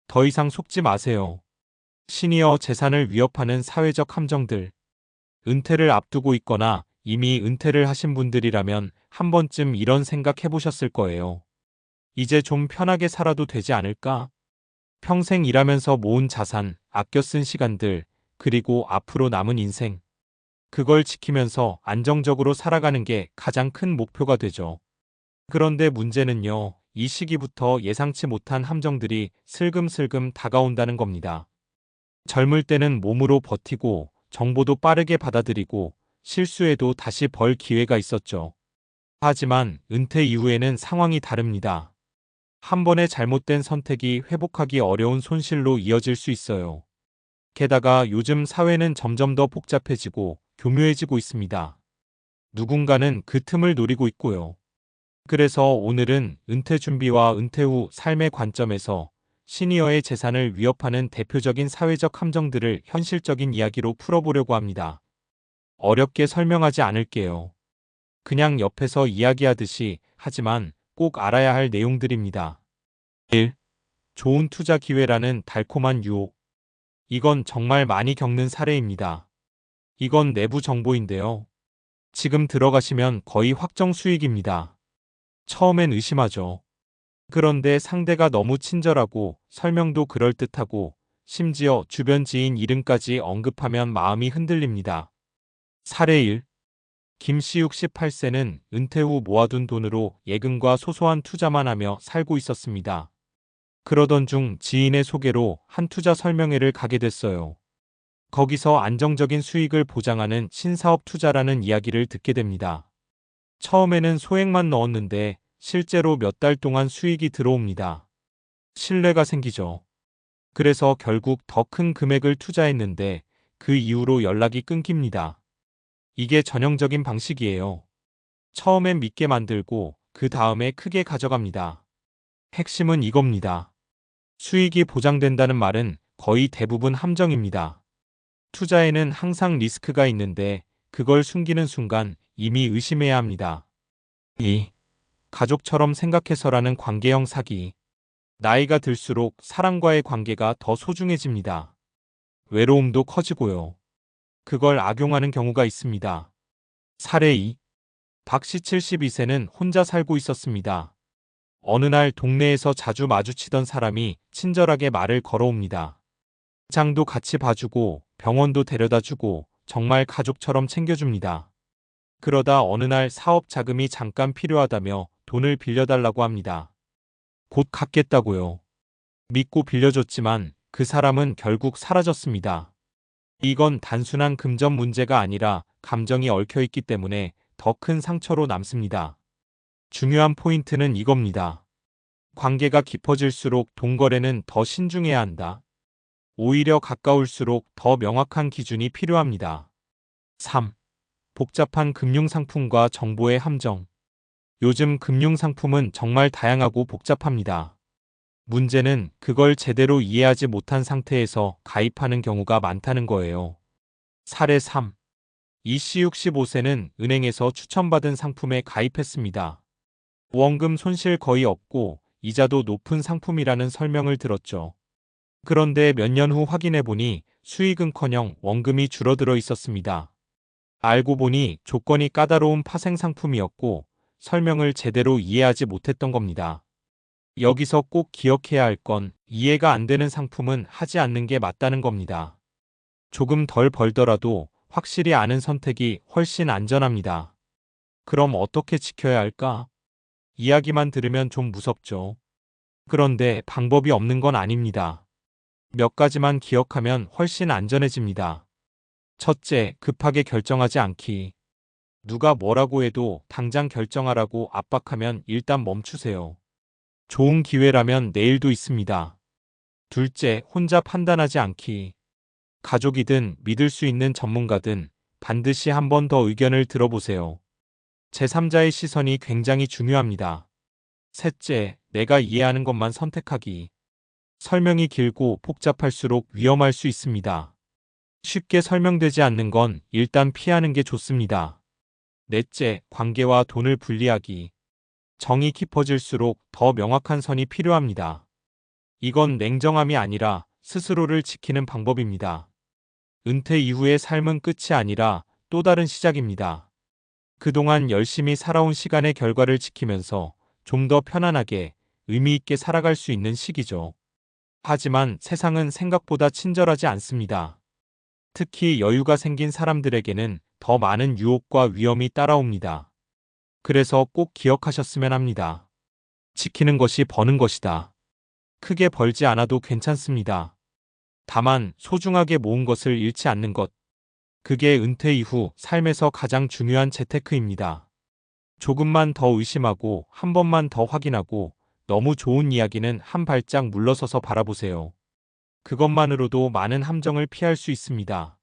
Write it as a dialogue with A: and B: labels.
A: 더 이상 속지 마세요. 시니어 재산을 위협하는 사회적 함정들. 은퇴를 앞두고 있거나 이미 은퇴를 하신 분들이라면 한 번쯤 이런 생각 해보셨을 거예요. 이제 좀 편하게 살아도 되지 않을까? 평생 일하면서 모은 자산, 아껴 쓴 시간들, 그리고 앞으로 남은 인생. 그걸 지키면서 안정적으로 살아가는 게 가장 큰 목표가 되죠. 그런데 문제는요, 이 시기부터 예상치 못한 함정들이 슬금슬금 다가온다는 겁니다. 젊을 때는 몸으로 버티고 정보도 빠르게 받아들이고 실수해도 다시 벌 기회가 있었죠. 하지만 은퇴 이후에는 상황이 다릅니다. 한 번의 잘못된 선택이 회복하기 어려운 손실로 이어질 수 있어요. 게다가 요즘 사회는 점점 더 복잡해지고 교묘해지고 있습니다. 누군가는 그 틈을 노리고 있고요. 그래서 오늘은 은퇴 준비와 은퇴 후 삶의 관점에서 시니어의 재산을 위협하는 대표적인 사회적 함정들을 현실적인 이야기로 풀어보려고 합니다. 어렵게 설명하지 않을게요. 그냥 옆에서 이야기하듯이, 하지만 꼭 알아야 할 내용들입니다. 1. 좋은 투자 기회라는 달콤한 유혹. 이건 정말 많이 겪는 사례입니다. 이건 내부 정보인데요. 지금 들어가시면 거의 확정 수익입니다. 처음엔 의심하죠. 그런데 상대가 너무 친절하고 설명도 그럴듯하고 심지어 주변 지인 이름까지 언급하면 마음이 흔들립니다. 사례 1. 김씨 68세는 은퇴 후 모아둔 돈으로 예금과 소소한 투자만 하며 살고 있었습니다. 그러던 중 지인의 소개로 한 투자 설명회를 가게 됐어요. 거기서 안정적인 수익을 보장하는 신사업 투자라는 이야기를 듣게 됩니다. 처음에는 소액만 넣었는데 실제로 몇 달 동안 수익이 들어옵니다. 신뢰가 생기죠. 그래서 결국 더 큰 금액을 투자했는데 그 이후로 연락이 끊깁니다. 이게 전형적인 방식이에요. 처음엔 믿게 만들고 그 다음에 크게 가져갑니다. 핵심은 이겁니다. 수익이 보장된다는 말은 거의 대부분 함정입니다. 투자에는 항상 리스크가 있는데 그걸 숨기는 순간 이미 의심해야 합니다. 2. 가족처럼 생각해서라는 관계형 사기. 나이가 들수록 사람과의 관계가 더 소중해집니다. 외로움도 커지고요. 그걸 악용하는 경우가 있습니다. 사례 2. 박씨 72세는 혼자 살고 있었습니다. 어느 날 동네에서 자주 마주치던 사람이 친절하게 말을 걸어옵니다. 장도 같이 봐주고 병원도 데려다주고 정말 가족처럼 챙겨줍니다. 그러다 어느 날 사업 자금이 잠깐 필요하다며 돈을 빌려달라고 합니다. 곧 갚겠다고요. 믿고 빌려줬지만 그 사람은 결국 사라졌습니다. 이건 단순한 금전 문제가 아니라 감정이 얽혀있기 때문에 더 큰 상처로 남습니다. 중요한 포인트는 이겁니다. 관계가 깊어질수록 돈 거래는 더 신중해야 한다. 오히려 가까울수록 더 명확한 기준이 필요합니다. 3. 복잡한 금융상품과 정보의 함정. 요즘 금융상품은 정말 다양하고 복잡합니다. 문제는 그걸 제대로 이해하지 못한 상태에서 가입하는 경우가 많다는 거예요. 사례 3. 이씨 65세는 은행에서 추천받은 상품에 가입했습니다. 원금 손실 거의 없고 이자도 높은 상품이라는 설명을 들었죠. 그런데 몇 년 후 확인해보니 수익은커녕 원금이 줄어들어 있었습니다. 알고 보니 조건이 까다로운 파생 상품이었고 설명을 제대로 이해하지 못했던 겁니다. 여기서 꼭 기억해야 할 건 이해가 안 되는 상품은 하지 않는 게 맞다는 겁니다. 조금 덜 벌더라도 확실히 아는 선택이 훨씬 안전합니다. 그럼 어떻게 지켜야 할까? 이야기만 들으면 좀 무섭죠. 그런데 방법이 없는 건 아닙니다. 몇 가지만 기억하면 훨씬 안전해집니다. 첫째, 급하게 결정하지 않기. 누가 뭐라고 해도 당장 결정하라고 압박하면 일단 멈추세요. 좋은 기회라면 내일도 있습니다. 둘째, 혼자 판단하지 않기. 가족이든 믿을 수 있는 전문가든 반드시 한 번 더 의견을 들어보세요. 제3자의 시선이 굉장히 중요합니다. 셋째, 내가 이해하는 것만 선택하기. 설명이 길고 복잡할수록 위험할 수 있습니다. 쉽게 설명되지 않는 건 일단 피하는 게 좋습니다. 넷째, 관계와 돈을 분리하기. 정이 깊어질수록 더 명확한 선이 필요합니다. 이건 냉정함이 아니라 스스로를 지키는 방법입니다. 은퇴 이후의 삶은 끝이 아니라 또 다른 시작입니다. 그동안 열심히 살아온 시간의 결과를 지키면서 좀 더 편안하게 의미 있게 살아갈 수 있는 시기죠. 하지만 세상은 생각보다 친절하지 않습니다. 특히 여유가 생긴 사람들에게는 더 많은 유혹과 위험이 따라옵니다. 그래서 꼭 기억하셨으면 합니다. 지키는 것이 버는 것이다. 크게 벌지 않아도 괜찮습니다. 다만 소중하게 모은 것을 잃지 않는 것. 그게 은퇴 이후 삶에서 가장 중요한 재테크입니다. 조금만 더 의심하고 한 번만 더 확인하고 너무 좋은 이야기는 한 발짝 물러서서 바라보세요. 그것만으로도 많은 함정을 피할 수 있습니다.